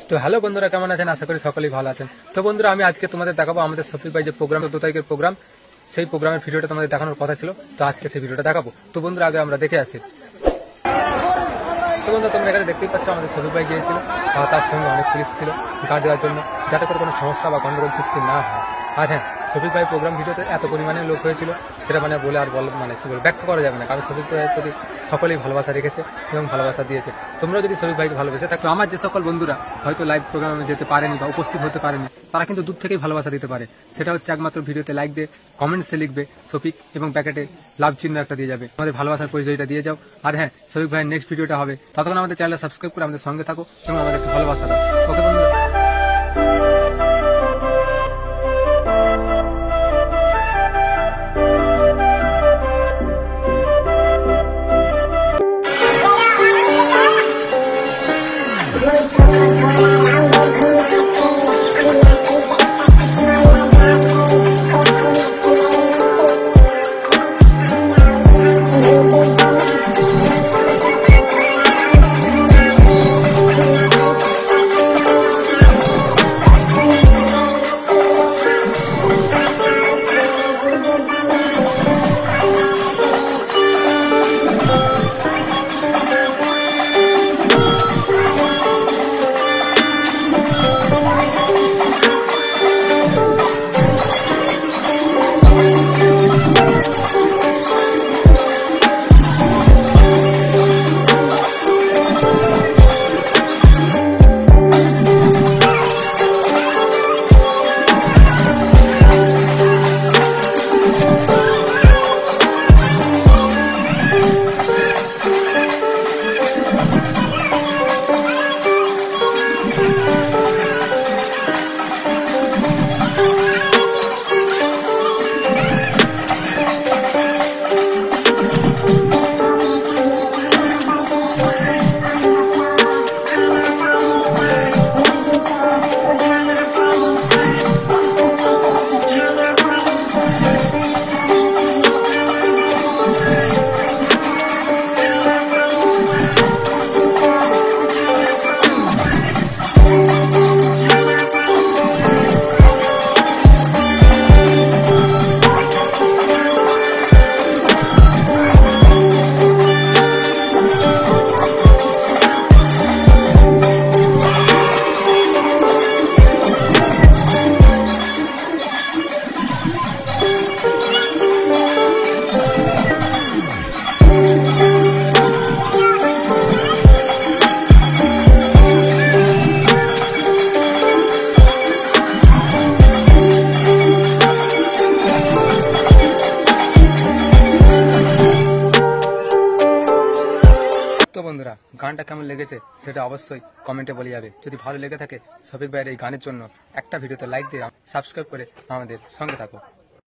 তো হ্যালো বন্ধুরা, কেমন আছেন? আশা করি সকলেই ভালো আছেন। তো বন্ধুরা, আমি আজকে তোমাদের দেখাবো আমাদের শফিক ভাই যে প্রোগ্রাম 14 তারিখের প্রোগ্রাম, সেই প্রোগ্রামের ভিডিওটা তোমাদের দেখানোর কথা ছিল। তো আজকে সেই ভিডিওটা দেখাবো। তো বন্ধুরা, আগে আমরা দেখে আসি। তো বন্ধুরা, তোমরা এখানে দেখতেই পাচ্ছ আমাদের শফিক ভাই গিয়েছিল, তার সঙ্গে অনেক পুলিশ ছিল গার্ড দেওয়ার জন্য, যাতে করে কোনো সমস্যা বা গন্ডগোল সৃষ্টি না হয়। আর হ্যাঁ, শফিক ভাই প্রোগ্রাম ভিডিওতে এত পরিমাণে লোক হয়েছিল, সেটা বলে আর মানে কি বলে ব্যাখ্যা করা যাবে না, কারণ শফিক ভাইয়ের প্রতি সকলেই ভালোবাসা রেখেছে এবং ভালোবাসা দিয়েছে। তোমরা যদি শফিক ভাইকে ভালোবেসে থাকো, আমার যে সকল বন্ধুরা হয়তো লাইভ প্রোগ্রামে যেতে পারেনি বা উপস্থিত হতে পারেনি, তারা কিন্তু দূর থেকেই ভালোবাসা দিতে পারে। সেটা হচ্ছে একমাত্র ভিডিওতে লাইক দিয়ে কমেন্টসে লিখবে শফিক এবং প্যাকেটে লাভ চিহ্ন একটা দিয়ে যাবে, আমাদের ভালোবাসার পরিচয়টা দিয়ে যাও। আর হ্যাঁ, শফিক ভাইয়ের নেক্সট ভিডিওটা হবে, ততক্ষণ আমাদের চ্যানেলটা সাবস্ক্রাইব করে আমাদের সঙ্গে থাকো এবং আমাদের ভালোবাসা দাও। ওকে বন্ধুরা। তো বন্ধুরা, গানটা কেমন লেগেছে সেটা অবশ্যই কমেন্টে বলে যাবে। যদি ভালো লেগে থাকে শফিক ভাইয়ের এই গানের জন্য একটা ভিডিওতে লাইক দিয়ে সাবস্ক্রাইব করে আমাদের সঙ্গে থাকো।